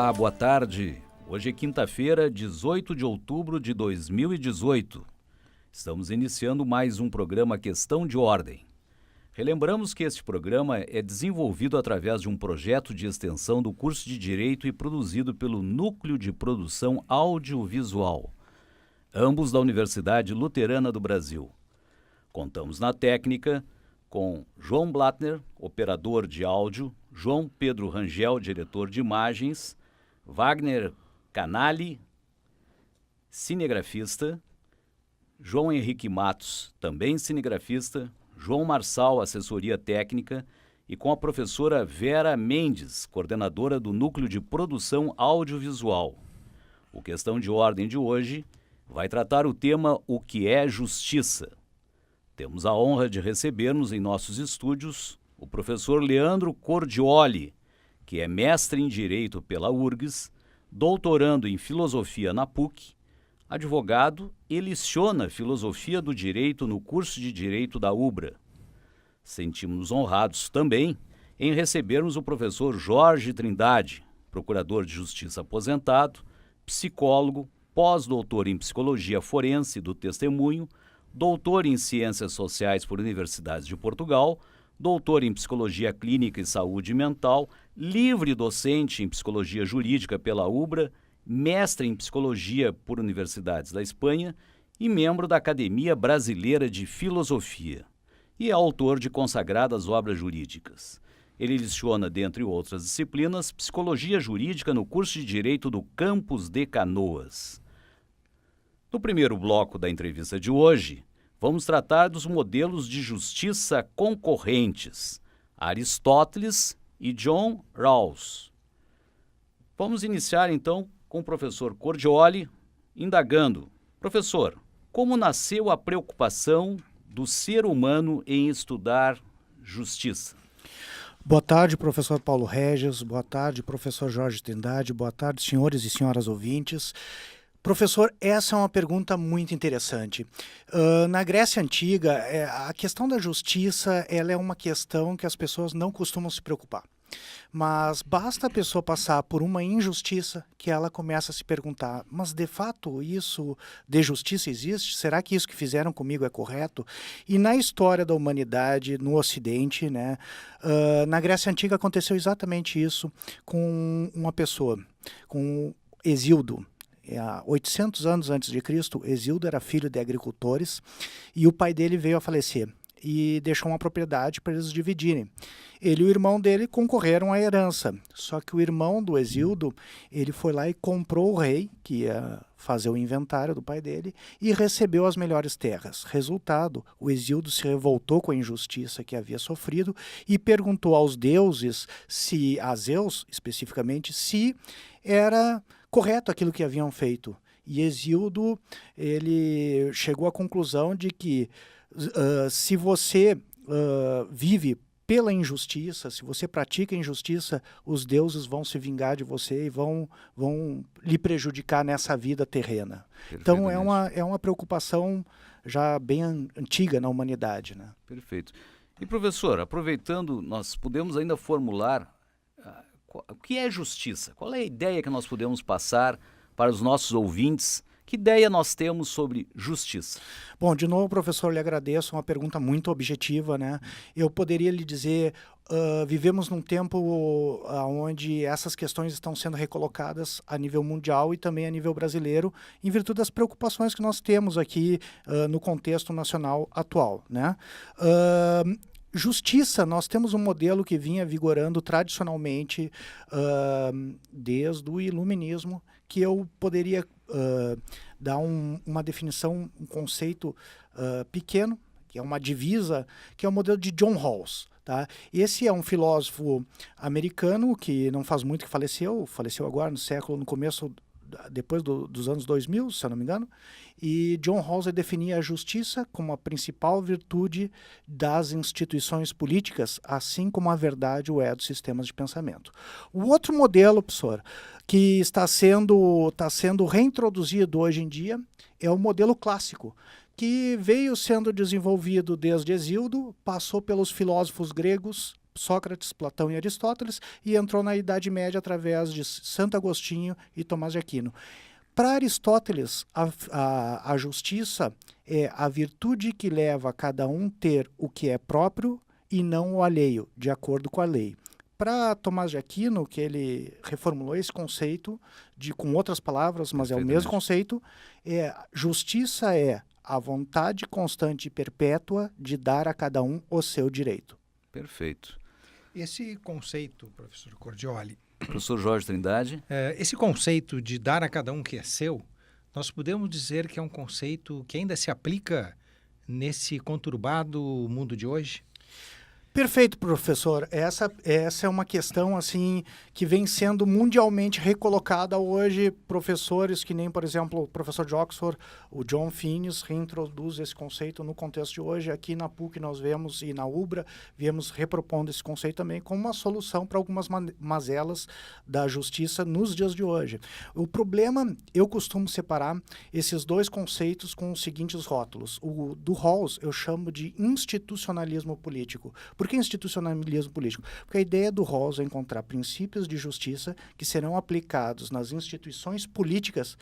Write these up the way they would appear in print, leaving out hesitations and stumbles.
Olá, boa tarde. Hoje é quinta-feira, 18 de outubro de 2018. Estamos iniciando mais um programa Questão de Ordem. Relembramos que este programa é desenvolvido através de um projeto de extensão do curso de Direito e produzido pelo Núcleo de Produção Audiovisual, ambos da Universidade Luterana do Brasil. Contamos na técnica com João Blattner, operador de áudio, João Pedro Rangel, diretor de imagens, Wagner Canali, cinegrafista, João Henrique Matos, também cinegrafista, João Marçal, assessoria técnica, e com a professora Vera Mendes, coordenadora do Núcleo de Produção Audiovisual. O Questão de Ordem de hoje vai tratar o tema O que é Justiça. Temos a honra de recebermos em nossos estúdios o professor Leandro Cordioli, que é mestre em Direito pela URGS, doutorando em Filosofia na PUC, advogado e leciona Filosofia do Direito no curso de Direito da UBRA. Sentimos-nos honrados também em recebermos o professor Jorge Trindade, procurador de Justiça aposentado, psicólogo, pós-doutor em Psicologia Forense do Testemunho, doutor em Ciências Sociais por Universidades de Portugal, doutor em Psicologia Clínica e Saúde Mental, livre docente em Psicologia Jurídica pela UBRA, mestre em Psicologia por Universidades da Espanha e membro da Academia Brasileira de Filosofia, e é autor de consagradas obras jurídicas. Ele leciona, dentre outras disciplinas, Psicologia Jurídica no curso de Direito do Campus de Canoas. No primeiro bloco da entrevista de hoje, vamos tratar dos modelos de justiça concorrentes, Aristóteles e John Rawls. Vamos iniciar, então, com o professor Cordioli, indagando. Professor, como nasceu a preocupação do ser humano em estudar justiça? Boa tarde, professor Paulo Regis. Boa tarde, professor Jorge Trindade. Boa tarde, senhores e senhoras ouvintes. Professor, essa é uma pergunta muito interessante. Na Grécia Antiga, a questão da justiça ela é uma questão que as pessoas não costumam se preocupar. Mas basta a pessoa passar por uma injustiça que ela começa a se perguntar, mas de fato isso de justiça existe? Será que isso que fizeram comigo é correto? E na história da humanidade, no Ocidente, né, na Grécia Antiga aconteceu exatamente isso com uma pessoa, com Hesíodo. Há 800 anos antes de Cristo, Hesíodo era filho de agricultores e o pai dele veio a falecer e deixou uma propriedade para eles dividirem. Ele e o irmão dele concorreram à herança, só que o irmão do Hesíodo, ele foi lá e comprou o rei, que ia fazer o inventário do pai dele, e recebeu as melhores terras. Resultado, o Hesíodo se revoltou com a injustiça que havia sofrido e perguntou aos deuses, a Zeus especificamente, se era correto aquilo que haviam feito. E Hesíodo, ele chegou à conclusão de que se você vive pela injustiça, se você pratica injustiça, os deuses vão se vingar de você e vão lhe prejudicar nessa vida terrena. Então é uma preocupação já bem antiga na humanidade, né? Perfeito. E professor, aproveitando, nós podemos ainda formular o que é justiça? Qual é a ideia que nós podemos passar para os nossos ouvintes? Que ideia nós temos sobre justiça? Bom, de novo, professor, lhe agradeço, uma pergunta muito objetiva, né? Eu poderia lhe dizer, vivemos num tempo onde essas questões estão sendo recolocadas a nível mundial e também a nível brasileiro, em virtude das preocupações que nós temos aqui no contexto nacional atual, né? Justiça, nós temos um modelo que vinha vigorando tradicionalmente desde o iluminismo, que eu poderia dar uma definição, um conceito pequeno, que é uma divisa, que é o modelo de John Rawls. Tá? Esse é um filósofo americano que não faz muito que faleceu agora no começo, depois dos anos 2000, se eu não me engano, e John Rawls definia a justiça como a principal virtude das instituições políticas, assim como a verdade o é dos sistemas de pensamento. O outro modelo, professor, que está sendo reintroduzido hoje em dia é o modelo clássico, que veio sendo desenvolvido desde Hesíodo, passou pelos filósofos gregos, Sócrates, Platão e Aristóteles, e entrou na Idade Média através de Santo Agostinho e Tomás de Aquino. Para Aristóteles, a justiça é a virtude que leva cada um ter o que é próprio e não o alheio, de acordo com a lei. Para Tomás de Aquino, que ele reformulou esse conceito com outras palavras, mas é o mesmo conceito, justiça é a vontade constante e perpétua de dar a cada um o seu direito. Perfeito. Esse conceito, professor Cordioli, professor Jorge Trindade, esse conceito de dar a cada um o que é seu, nós podemos dizer que é um conceito que ainda se aplica nesse conturbado mundo de hoje? Perfeito, professor. Essa é uma questão assim que vem sendo mundialmente recolocada hoje. Professores que nem, por exemplo, o professor de Oxford, o John Finnis, reintroduz esse conceito no contexto de hoje. Aqui na PUC nós vemos, e na UBRA, viemos repropondo esse conceito também como uma solução para algumas mazelas da justiça nos dias de hoje. O problema, eu costumo separar esses dois conceitos com os seguintes rótulos. O do Rawls eu chamo de institucionalismo político. Por que institucionalismo político? Porque a ideia do Rawls é encontrar princípios de justiça que serão aplicados nas instituições políticas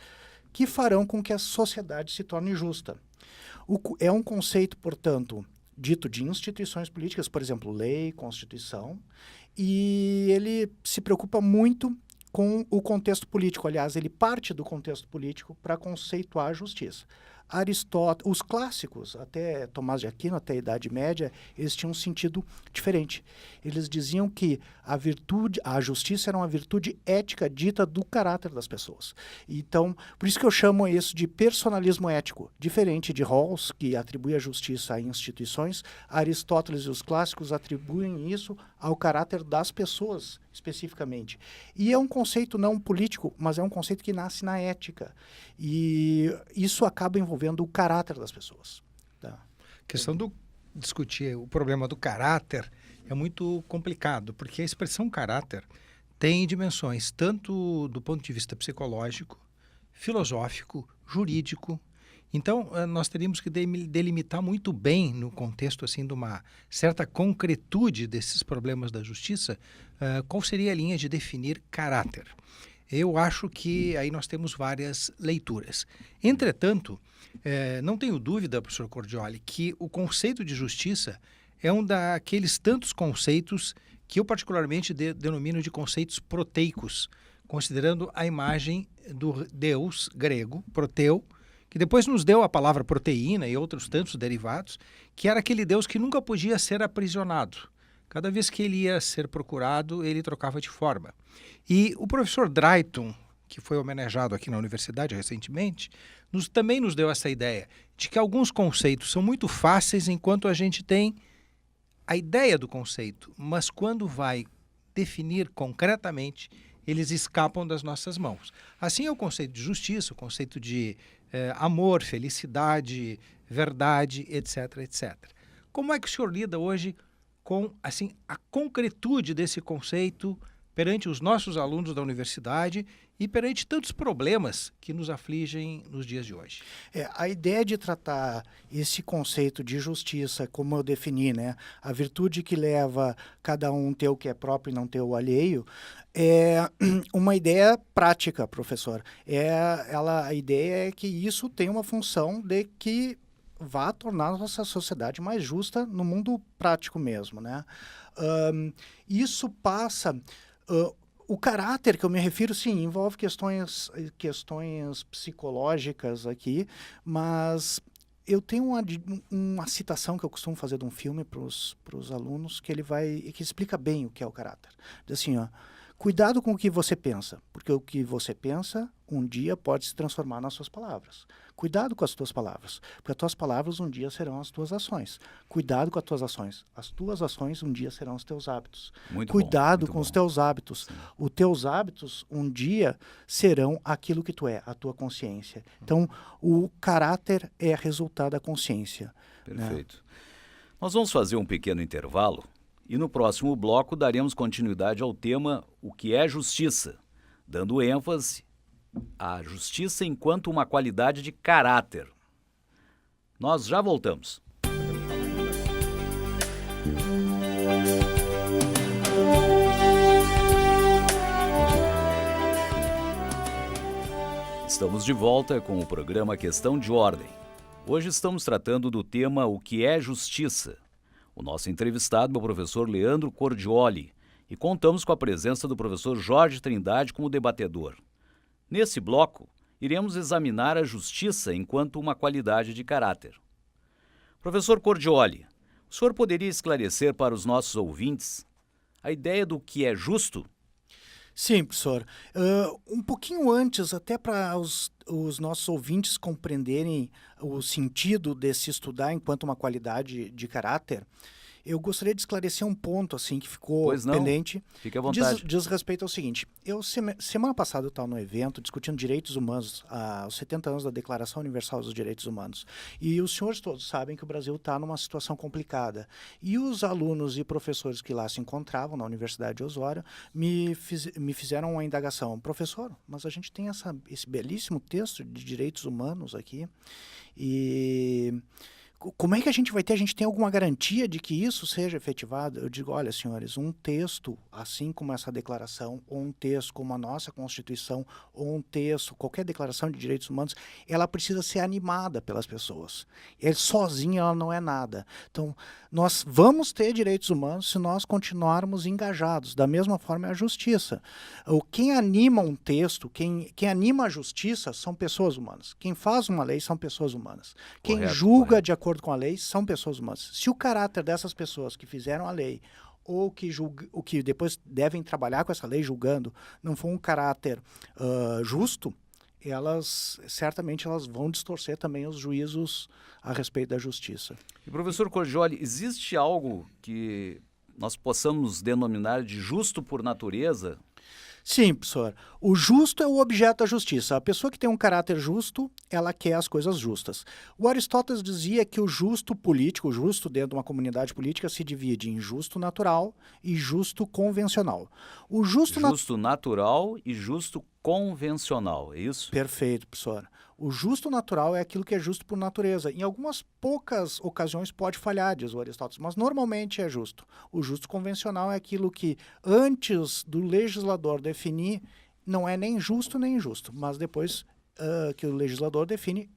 que farão com que a sociedade se torne justa. É um conceito, portanto, dito de instituições políticas, por exemplo, lei, constituição, e ele se preocupa muito com o contexto político. Aliás, ele parte do contexto político para conceituar a justiça. Aristóteles, os clássicos, até Tomás de Aquino, até a Idade Média, eles tinham um sentido diferente. Eles diziam que a justiça era uma virtude ética dita do caráter das pessoas. Então, por isso que eu chamo isso de personalismo ético, diferente de Rawls, que atribui a justiça a instituições. Aristóteles e os clássicos atribuem isso ao caráter das pessoas, especificamente. E é um conceito não político, mas é um conceito que nasce na ética. E isso acaba envolvendo o caráter das pessoas. Tá? A questão do discutir o problema do caráter é muito complicado, porque a expressão caráter tem dimensões tanto do ponto de vista psicológico, filosófico, jurídico. Então, nós teríamos que delimitar muito bem, no contexto assim, de uma certa concretude desses problemas da justiça, qual seria a linha de definir caráter. Eu acho que aí nós temos várias leituras. Entretanto, não tenho dúvida, professor Cordioli, que o conceito de justiça é um daqueles tantos conceitos que eu particularmente denomino de conceitos proteicos, considerando a imagem do deus grego, Proteu, que depois nos deu a palavra proteína e outros tantos derivados, que era aquele deus que nunca podia ser aprisionado. Cada vez que ele ia ser procurado, ele trocava de forma. E o professor Drayton, que foi homenageado aqui na universidade recentemente, também nos deu essa ideia de que alguns conceitos são muito fáceis enquanto a gente tem a ideia do conceito, mas quando vai definir concretamente, eles escapam das nossas mãos. Assim é o conceito de justiça, o conceito de amor, felicidade, verdade, etc, etc. Como é que o senhor lida hoje com assim, a concretude desse conceito perante os nossos alunos da universidade e perante tantos problemas que nos afligem nos dias de hoje? A ideia de tratar esse conceito de justiça, como eu defini, né, a virtude que leva cada um ter o que é próprio e não ter o alheio, é uma ideia prática, professor. A ideia é que isso tem uma função de que vá tornar a nossa sociedade mais justa no mundo prático mesmo, né? Isso passa... o caráter que eu me refiro, sim, envolve questões psicológicas aqui, mas eu tenho uma citação que eu costumo fazer de um filme para os alunos que explica bem o que é o caráter. Diz assim, ó, cuidado com o que você pensa, porque o que você pensa um dia pode se transformar nas suas palavras. Cuidado com as tuas palavras, porque as tuas palavras um dia serão as tuas ações. Cuidado com as tuas ações. As tuas ações um dia serão os teus hábitos. Cuidado com os teus hábitos. Sim. Os teus hábitos um dia serão aquilo que tu é, a tua consciência. Então, o caráter é resultado da consciência. Perfeito. Né? Nós vamos fazer um pequeno intervalo e no próximo bloco daremos continuidade ao tema O que é justiça, dando ênfase à justiça enquanto uma qualidade de caráter. Nós já voltamos. Estamos de volta com o programa Questão de Ordem. Hoje estamos tratando do tema O que é justiça. O nosso entrevistado é o professor Leandro Cordioli e contamos com a presença do professor Jorge Trindade como debatedor. Nesse bloco, iremos examinar a justiça enquanto uma qualidade de caráter. Professor Cordioli, o senhor poderia esclarecer para os nossos ouvintes a ideia do que é justo? Sim, professor. Um pouquinho antes, até para os nossos ouvintes compreenderem o sentido desse estudar enquanto uma qualidade de caráter, eu gostaria de esclarecer um ponto assim que ficou pendente. Fique à vontade. Diz respeito ao seguinte, semana passada eu estava no evento discutindo direitos humanos, os 70 anos da Declaração Universal dos Direitos Humanos. E os senhores todos sabem que o Brasil está numa situação complicada. E os alunos e professores que lá se encontravam na Universidade de Osório me fizeram uma indagação. Professor, mas a gente tem esse belíssimo texto de direitos humanos aqui e... como é que a gente vai ter? A gente tem alguma garantia de que isso seja efetivado? Eu digo, olha, senhores, um texto, assim como essa declaração, ou um texto como a nossa Constituição, ou um texto, qualquer declaração de direitos humanos, ela precisa ser animada pelas pessoas. Sozinha ela não é nada. Então, nós vamos ter direitos humanos se nós continuarmos engajados. Da mesma forma é a justiça. Quem anima um texto, quem anima a justiça são pessoas humanas. Quem faz uma lei são pessoas humanas. Quem julga de acordo com a lei são pessoas humanas. Se o caráter dessas pessoas que fizeram a lei ou que depois devem trabalhar com essa lei julgando não for um caráter justo, certamente elas vão distorcer também os juízos a respeito da justiça. E professor Cordioli, existe algo que nós possamos denominar de justo por natureza? Sim, professor. O justo é o objeto da justiça. A pessoa que tem um caráter justo, ela quer as coisas justas. O Aristóteles dizia que o justo político, o justo dentro de uma comunidade política, se divide em justo natural e justo convencional. O justo natural e justo convencional, é isso? Perfeito, professor. O justo natural é aquilo que é justo por natureza. Em algumas poucas ocasiões pode falhar, diz o Aristóteles, mas normalmente é justo. O justo convencional é aquilo que, antes do legislador definir, não é nem justo nem injusto, mas depois que o legislador define,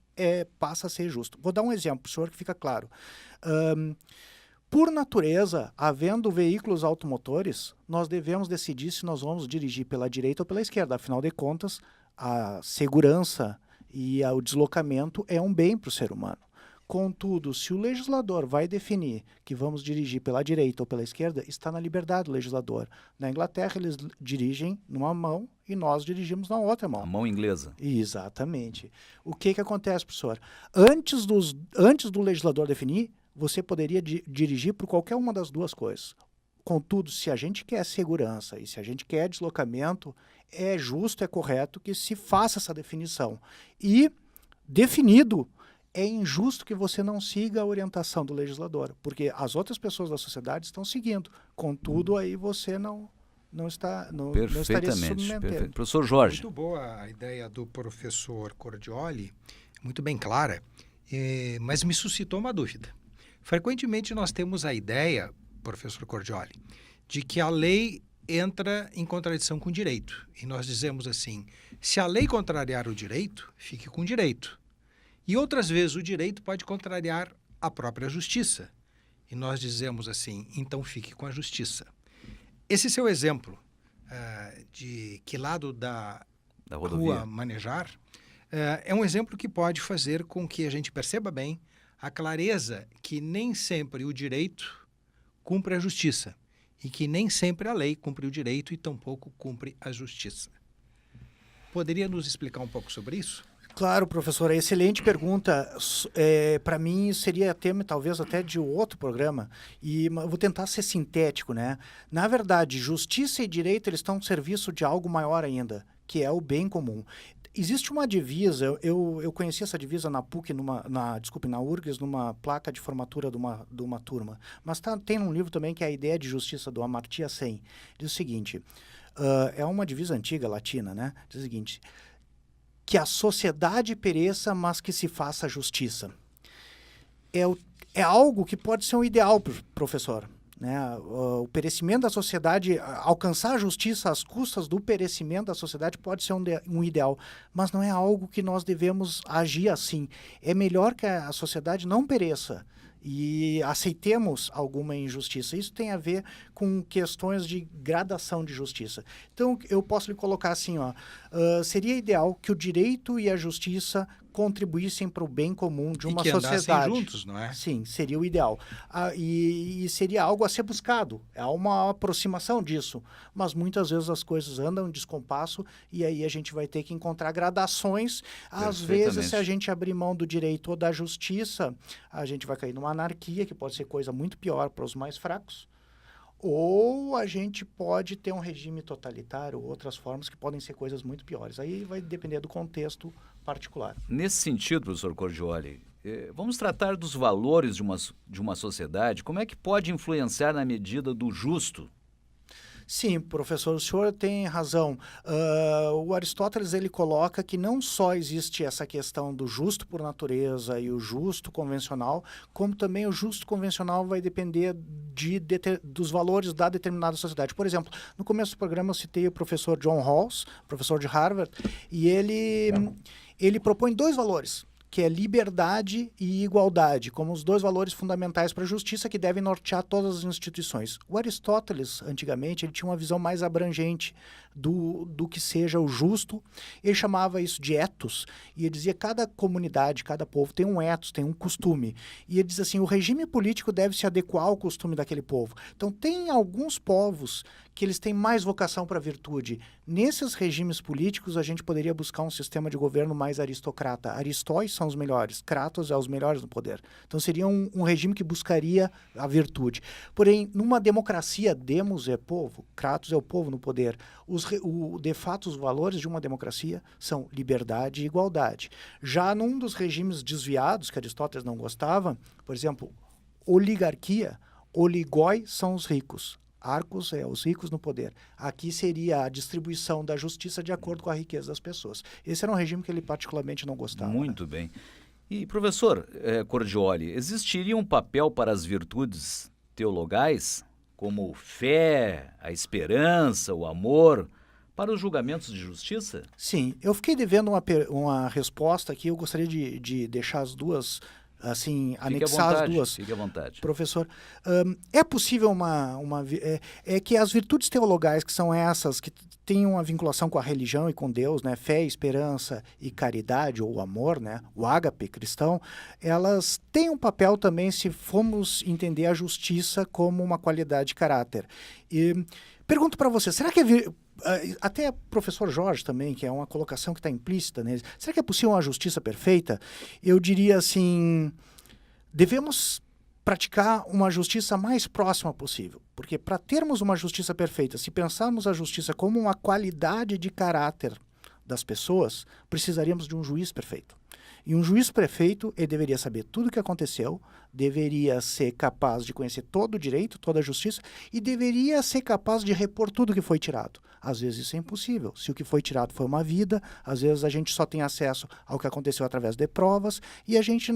passa a ser justo. Vou dar um exemplo, professor, que fica claro. Por natureza, havendo veículos automotores, nós devemos decidir se nós vamos dirigir pela direita ou pela esquerda. Afinal de contas, a segurança e o deslocamento é um bem para o ser humano. Contudo, se o legislador vai definir que vamos dirigir pela direita ou pela esquerda, está na liberdade do legislador. Na Inglaterra, eles dirigem numa mão e nós dirigimos na outra mão. A mão inglesa. Exatamente. O que acontece, professor? Antes do legislador definir, você poderia dirigir por qualquer uma das duas coisas. Contudo, se a gente quer segurança e se a gente quer deslocamento, é justo, é correto que se faça essa definição. E, definido, é injusto que você não siga a orientação do legislador, porque as outras pessoas da sociedade estão seguindo. Contudo, aí você não estaria se submetendo. Perfeito. Professor Jorge. Muito boa a ideia do professor Cordioli, muito bem clara, mas me suscitou uma dúvida. Frequentemente nós temos a ideia, professor Cordioli, de que a lei entra em contradição com o direito. E nós dizemos assim, se a lei contrariar o direito, fique com o direito. E outras vezes o direito pode contrariar a própria justiça. E nós dizemos assim, então fique com a justiça. Esse seu exemplo de que lado da rua manejar é um exemplo que pode fazer com que a gente perceba bem a clareza que nem sempre o direito cumpre a justiça e que nem sempre a lei cumpre o direito e tampouco cumpre a justiça. Poderia nos explicar um pouco sobre isso? Claro, professor, excelente pergunta. Para mim, seria tema talvez até de outro programa, e vou tentar ser sintético, né? Na verdade, justiça e direito eles estão ao serviço de algo maior ainda, que é o bem comum. Existe uma divisa, eu conheci essa divisa na PUC, na URGS, numa placa de formatura de uma turma, mas tem um livro também que é a Ideia de Justiça, do Amartya Sen. Diz o seguinte, é uma divisa antiga, latina, né? Diz o seguinte, que a sociedade pereça, mas que se faça justiça. É algo que pode ser um ideal, professor. né? O perecimento da sociedade, alcançar a justiça às custas do perecimento da sociedade pode ser um ideal, mas não é algo que nós devemos agir assim. É melhor que a sociedade não pereça e aceitemos alguma injustiça. Isso tem a ver com questões de gradação de justiça. Então, eu posso lhe colocar assim, seria ideal que o direito e a justiça contribuíssem para o bem comum de uma sociedade. E que andassem juntos, não é? Sim, seria o ideal. E seria algo a ser buscado. Há uma aproximação disso. Mas muitas vezes as coisas andam em descompasso e aí a gente vai ter que encontrar gradações. Às vezes, se a gente abrir mão do direito ou da justiça, a gente vai cair numa anarquia, que pode ser coisa muito pior para os mais fracos. Ou a gente pode ter um regime totalitário, outras formas que podem ser coisas muito piores. Aí vai depender do contexto particular. Nesse sentido, professor Cordioli, vamos tratar dos valores de uma sociedade. Como é que pode influenciar na medida do justo? Sim, professor, o senhor tem razão. O Aristóteles ele coloca que não só existe essa questão do justo por natureza e o justo convencional, como também o justo convencional vai depender dos valores da determinada sociedade. Por exemplo, no começo do programa eu citei o professor John Rawls, professor de Harvard, e ele propõe 2 valores, que é liberdade e igualdade, como os 2 valores fundamentais para a justiça que devem nortear todas as instituições. O Aristóteles, antigamente, ele tinha uma visão mais abrangente do que seja o justo. Ele chamava isso de ethos, e ele dizia que cada comunidade, cada povo tem um ethos, tem um costume. E ele diz assim, o regime político deve se adequar ao costume daquele povo. Então, tem alguns povos que eles têm mais vocação para a virtude. Nesses regimes políticos, a gente poderia buscar um sistema de governo mais aristocrata. Aristóis são os melhores, Kratos é os melhores no poder. Então, seria um regime que buscaria a virtude. Porém, numa democracia, demos é povo, Kratos é o povo no poder. De fato, os valores de uma democracia são liberdade e igualdade. Já num dos regimes desviados, que Aristóteles não gostava, por exemplo, oligarquia, oligoi são os ricos. Arcos é os ricos no poder. Aqui seria a distribuição da justiça de acordo com a riqueza das pessoas. Esse era um regime que ele particularmente não gostava. Muito bem. E, professor Cordioli, existiria um papel para as virtudes teologais, como fé, a esperança, o amor, para os julgamentos de justiça? Sim, eu fiquei devendo uma resposta aqui, eu gostaria de deixar as duas, assim, anexar as duas. Fique à vontade. Professor, é possível que as virtudes teologais, que são essas, que têm uma vinculação com a religião e com Deus, né, fé, esperança e caridade, ou amor, né, o ágape cristão, elas têm um papel também se formos entender a justiça como uma qualidade de caráter. E pergunto para você, será que até o professor Jorge também, que é uma colocação que está implícita nele, será que é possível uma justiça perfeita? Eu diria assim, devemos praticar uma justiça mais próxima possível, porque para termos uma justiça perfeita, se pensarmos a justiça como uma qualidade de caráter das pessoas, precisaríamos de um juiz perfeito. E um juiz perfeito, ele deveria saber tudo o que aconteceu, deveria ser capaz de conhecer todo o direito, toda a justiça, e deveria ser capaz de repor tudo que foi tirado. Às vezes isso é impossível. Se o que foi tirado foi uma vida, às vezes a gente só tem acesso ao que aconteceu através de provas, e a gente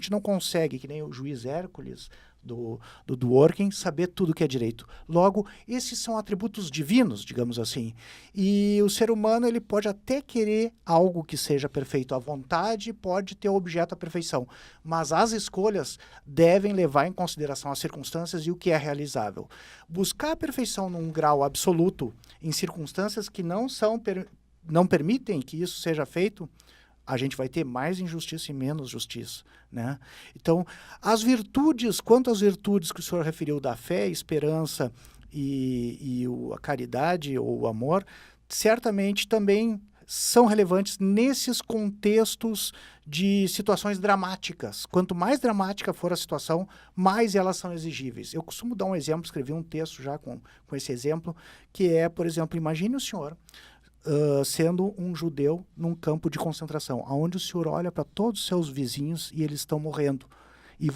não consegue, que nem o juiz Hércules, do Dworkin, saber tudo que é direito. Logo, esses são atributos divinos, digamos assim. E o ser humano, ele pode até querer algo que seja perfeito à vontade, pode ter objeto à perfeição, mas as escolhas devem levar em consideração as circunstâncias e o que é realizável. Buscar a perfeição num grau absoluto, em circunstâncias que não permitem que isso seja feito, a gente vai ter mais injustiça e menos justiça, né? Então, quanto às virtudes que o senhor referiu da fé, esperança e a caridade ou o amor, certamente também são relevantes nesses contextos de situações dramáticas. Quanto mais dramática for a situação, mais elas são exigíveis. Eu costumo dar um exemplo, escrevi um texto já com esse exemplo, que é, por exemplo, imagine o senhor sendo um judeu num campo de concentração, onde o senhor olha para todos os seus vizinhos e eles estão morrendo. E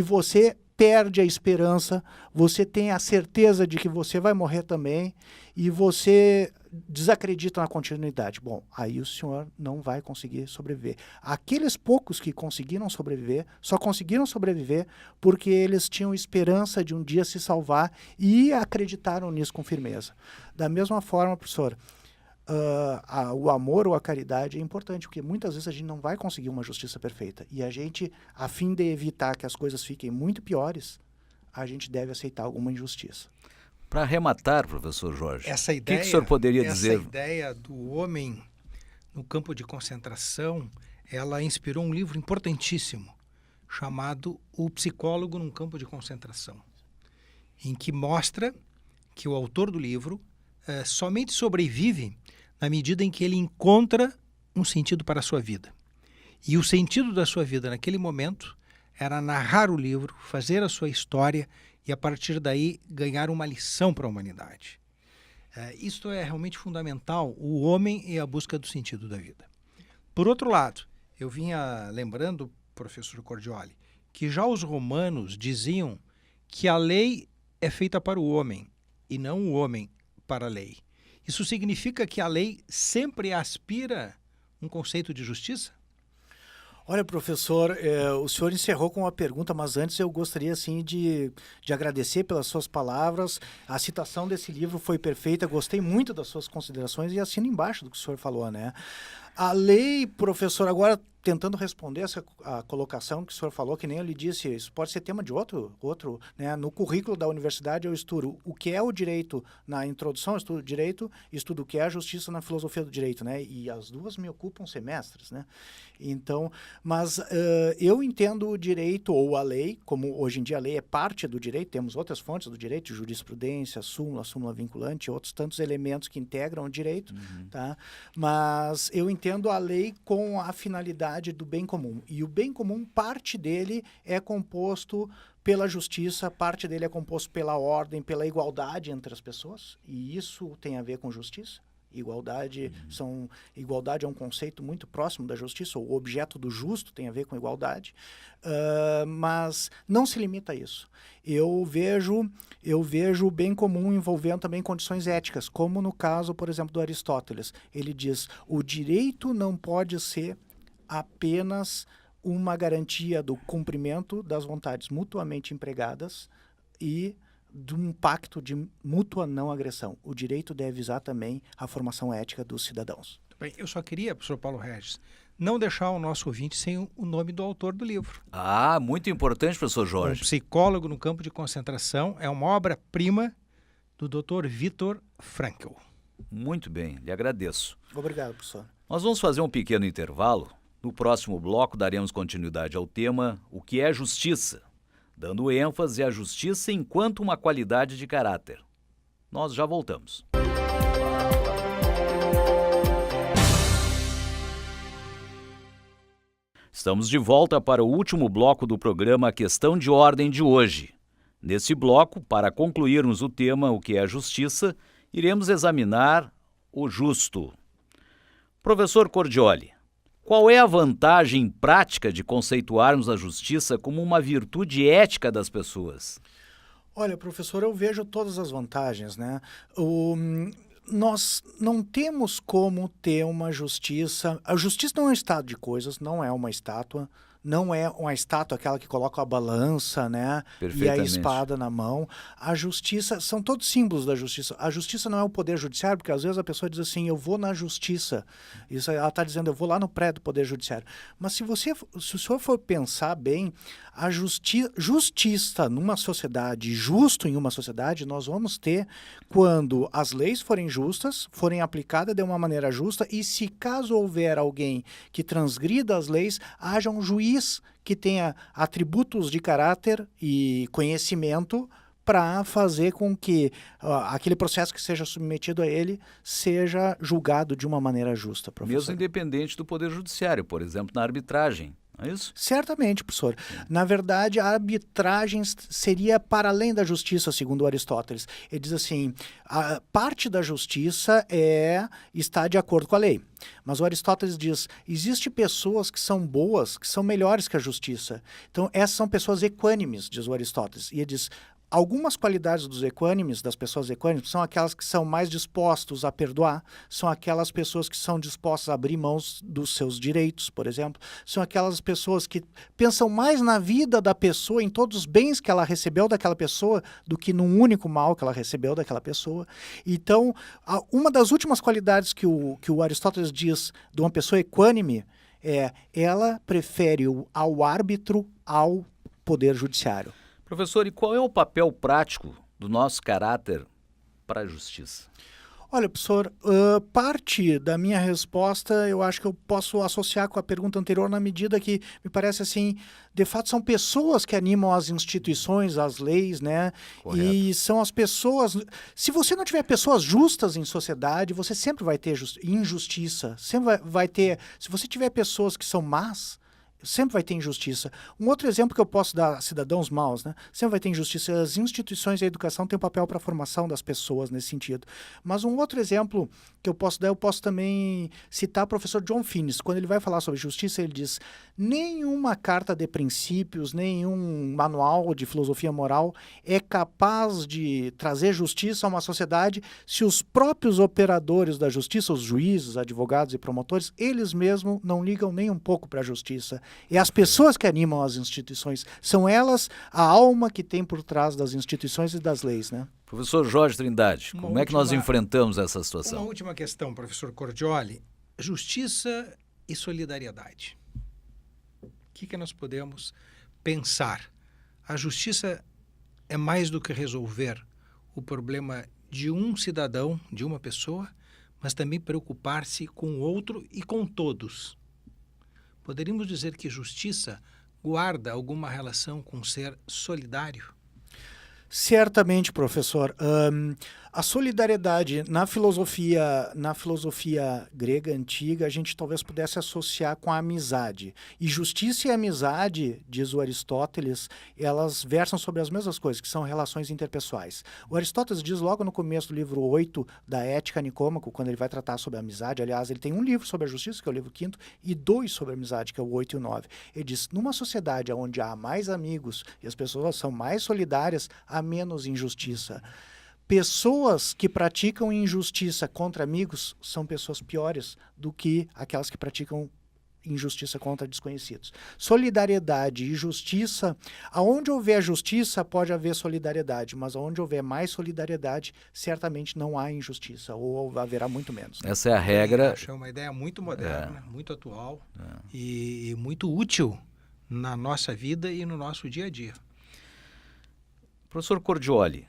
você perde a esperança, você tem a certeza de que você vai morrer também, e você desacredita na continuidade. Bom, aí o senhor não vai conseguir sobreviver. Aqueles poucos que conseguiram sobreviver, só conseguiram sobreviver porque eles tinham esperança de um dia se salvar e acreditaram nisso com firmeza. Da mesma forma, professor, o amor ou a caridade é importante, porque muitas vezes a gente não vai conseguir uma justiça perfeita. E a gente, a fim de evitar que as coisas fiquem muito piores, a gente deve aceitar alguma injustiça. Para arrematar, professor Jorge, essa o ideia, que o senhor poderia dizer? Essa ideia do homem no campo de concentração, ela inspirou um livro importantíssimo, chamado O Psicólogo num Campo de Concentração, em que mostra que o autor do livro somente sobrevive na medida em que ele encontra um sentido para a sua vida. E o sentido da sua vida naquele momento era narrar o livro, fazer a sua história e, a partir daí, ganhar uma lição para a humanidade. Isto é realmente fundamental, o homem e a busca do sentido da vida. Por outro lado, eu vinha lembrando, professor Cordioli, que já os romanos diziam que a lei é feita para o homem e não o homem para a lei. Isso significa que a lei sempre aspira um conceito de justiça? Olha, professor, o senhor encerrou com uma pergunta, mas antes eu gostaria, assim, de agradecer pelas suas palavras. A citação desse livro foi perfeita, gostei muito das suas considerações e assino embaixo do que o senhor falou, né? A lei, professor, agora tentando responder a colocação que o senhor falou, que nem eu lhe disse, isso pode ser tema de outro, né? No currículo da universidade eu estudo o que é o direito na introdução, eu estudo direito, estudo o que é a justiça na filosofia do direito, né? E as duas me ocupam semestres, né? Então, mas eu entendo o direito ou a lei, como hoje em dia a lei é parte do direito, temos outras fontes do direito, jurisprudência, súmula vinculante, outros tantos elementos que integram o direito, tá? Mas eu entendo a lei com a finalidade do bem comum. E o bem comum, parte dele é composto pela justiça, parte dele é composto pela ordem, pela igualdade entre as pessoas, e isso tem a ver com justiça. Igualdade é um conceito muito próximo da justiça, o objeto do justo tem a ver com igualdade, mas não se limita a isso. Eu vejo o bem comum envolvendo também condições éticas, como no caso, por exemplo, do Aristóteles. Ele diz, o direito não pode ser apenas uma garantia do cumprimento das vontades mutuamente empregadas e de um pacto de mútua não agressão. O direito deve visar também a formação ética dos cidadãos. Bem, eu só queria, professor Paulo Regis, não deixar o nosso ouvinte sem o nome do autor do livro. Ah, muito importante, professor Jorge. Um Psicólogo no Campo de Concentração é uma obra-prima do Dr. Viktor Frankl. Muito bem, lhe agradeço. Obrigado, professor. Nós vamos fazer um pequeno intervalo. No próximo bloco daremos continuidade ao tema O que é justiça, dando ênfase à justiça enquanto uma qualidade de caráter. Nós já voltamos. Estamos de volta para o último bloco do programa Questão de Ordem de hoje. Nesse bloco, para concluirmos o tema O que é justiça, iremos examinar o justo. Professor Cordioli, qual é a vantagem prática de conceituarmos a justiça como uma virtude ética das pessoas? Olha, professor, eu vejo todas as vantagens, né? Nós não temos como ter uma justiça... A justiça não é um estado de coisas, não é uma estátua, não é uma estátua aquela que coloca a balança, né? E a espada na mão. A justiça, são todos símbolos da justiça. A justiça não é o poder judiciário, porque às vezes a pessoa diz assim, eu vou na justiça. Isso ela está dizendo, eu vou lá no prédio do poder judiciário. Mas se o senhor for pensar bem, a justiça numa sociedade, justo em uma sociedade, nós vamos ter quando as leis forem justas, forem aplicadas de uma maneira justa, e se caso houver alguém que transgrida as leis, haja um juiz que tenha atributos de caráter e conhecimento para fazer com que aquele processo que seja submetido a ele seja julgado de uma maneira justa, professor. Mesmo independente do Poder Judiciário, por exemplo, na arbitragem. É isso? Certamente, professor. Na verdade, a arbitragem seria para além da justiça, segundo Aristóteles. Ele diz assim, a parte da justiça está de acordo com a lei. Mas o Aristóteles diz, existem pessoas que são boas, que são melhores que a justiça. Então, essas são pessoas equânimes, diz o Aristóteles. E ele diz, Algumas qualidades dos equânimes, das pessoas equânimes, são aquelas que são mais dispostos a perdoar, são aquelas pessoas que são dispostas a abrir mãos dos seus direitos, por exemplo, são aquelas pessoas que pensam mais na vida da pessoa, em todos os bens que ela recebeu daquela pessoa, do que num único mal que ela recebeu daquela pessoa. Então, uma das últimas qualidades que o Aristóteles diz de uma pessoa equânime é ela prefere ao árbitro ao poder judiciário. Professor, e qual é o papel prático do nosso caráter para a justiça? Olha, professor, parte da minha resposta eu acho que eu posso associar com a pergunta anterior na medida que me parece assim, de fato são pessoas que animam as instituições, as leis, né? Correto. E são as pessoas... Se você não tiver pessoas justas em sociedade, você sempre vai ter injustiça, sempre vai ter... Se você tiver pessoas que são más, sempre vai ter injustiça. Um outro exemplo que eu posso dar a cidadãos maus, né? Sempre vai ter injustiça. As instituições da educação têm um papel para a formação das pessoas nesse sentido. Mas um outro exemplo que eu posso dar, eu posso também citar o professor John Finnis. Quando ele vai falar sobre justiça, ele diz: nenhuma carta de princípios, nenhum manual de filosofia moral é capaz de trazer justiça a uma sociedade se os próprios operadores da justiça, os juízes, advogados e promotores, eles mesmos não ligam nem um pouco para a justiça. E as pessoas que animam as instituições, são elas a alma que tem por trás das instituições e das leis, né? Professor Jorge Trindade, como é que nós enfrentamos essa situação? Uma última questão, professor Cordioli. Justiça e solidariedade. O que nós podemos pensar? A justiça é mais do que resolver o problema de um cidadão, de uma pessoa, mas também preocupar-se com o outro e com todos. Poderíamos dizer que justiça guarda alguma relação com ser solidário? Certamente, professor. A solidariedade na filosofia grega antiga, a gente talvez pudesse associar com a amizade. E justiça e amizade, diz o Aristóteles, elas versam sobre as mesmas coisas, que são relações interpessoais. O Aristóteles diz logo no começo do livro 8 da Ética Nicômaco, quando ele vai tratar sobre a amizade, aliás, ele tem um livro sobre a justiça, que é o livro 5º, e 2 sobre a amizade, que é o 8 e o 9. Ele diz: numa sociedade onde há mais amigos e as pessoas são mais solidárias, há menos injustiça. Pessoas que praticam injustiça contra amigos são pessoas piores do que aquelas que praticam injustiça contra desconhecidos. Solidariedade e justiça, aonde houver justiça pode haver solidariedade, mas aonde houver mais solidariedade, certamente não há injustiça, ou haverá muito menos. Né? Essa é a regra. Acho uma ideia muito moderna, muito atual e muito útil na nossa vida e no nosso dia a dia. Professor Cordioli,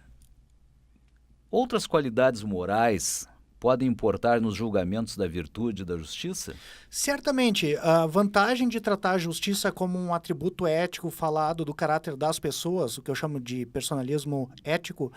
outras qualidades morais podem importar nos julgamentos da virtude e da justiça? Certamente. A vantagem de tratar a justiça como um atributo ético falado do caráter das pessoas, o que eu chamo de personalismo ético.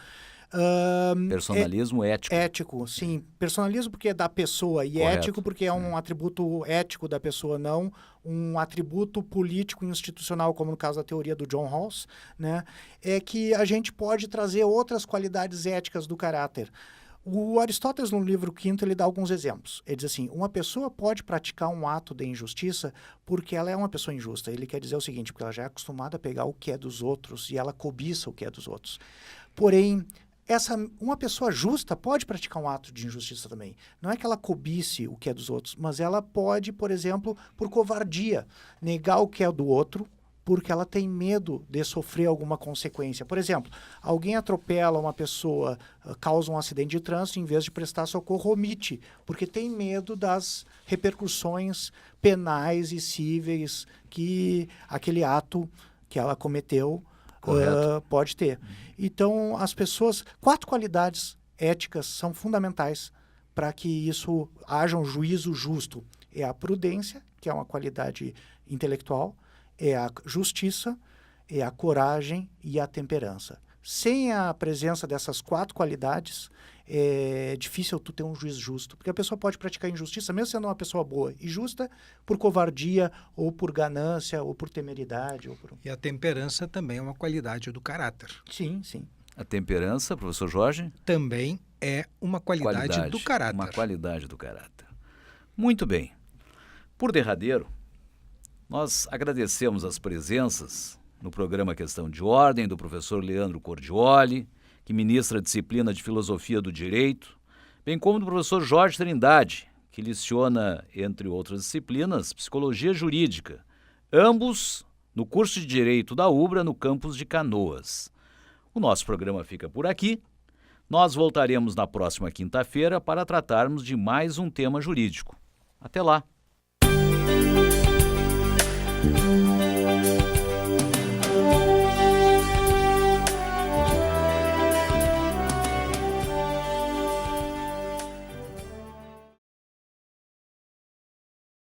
Personalismo ético. Ético, sim. Personalismo porque é da pessoa e Correto. Ético porque é um atributo ético da pessoa, não um atributo político e institucional, como no caso da teoria do John Rawls, né? É que a gente pode trazer outras qualidades éticas do caráter. O Aristóteles, no livro 5º, ele dá alguns exemplos. Ele diz assim: uma pessoa pode praticar um ato de injustiça porque ela é uma pessoa injusta. Ele quer dizer o seguinte, porque ela já é acostumada a pegar o que é dos outros e ela cobiça o que é dos outros. Porém, uma pessoa justa pode praticar um ato de injustiça também. Não é que ela cobice o que é dos outros, mas ela pode, por exemplo, por covardia, negar o que é do outro, porque ela tem medo de sofrer alguma consequência. Por exemplo, alguém atropela uma pessoa, causa um acidente de trânsito, em vez de prestar socorro, omite, porque tem medo das repercussões penais e cíveis que aquele ato que ela cometeu pode ter. Então, as pessoas... 4 qualidades éticas são fundamentais para que isso haja um juízo justo. É a prudência, que é uma qualidade intelectual, é a justiça, é a coragem e a temperança. Sem a presença dessas 4 qualidades, é difícil tu ter um juiz justo, porque a pessoa pode praticar injustiça, mesmo sendo uma pessoa boa e justa, por covardia, ou por ganância, ou por temeridade. E a temperança também é uma qualidade do caráter. Sim, sim. A temperança, professor Jorge? Também é uma qualidade do caráter. Uma qualidade do caráter. Muito bem. Por derradeiro, nós agradecemos as presenças no programa Questão de Ordem, do professor Leandro Cordioli, que ministra a disciplina de Filosofia do Direito, bem como do professor Jorge Trindade, que leciona, entre outras disciplinas, Psicologia Jurídica, ambos no curso de Direito da UBRA, no campus de Canoas. O nosso programa fica por aqui. Nós voltaremos na próxima quinta-feira para tratarmos de mais um tema jurídico. Até lá!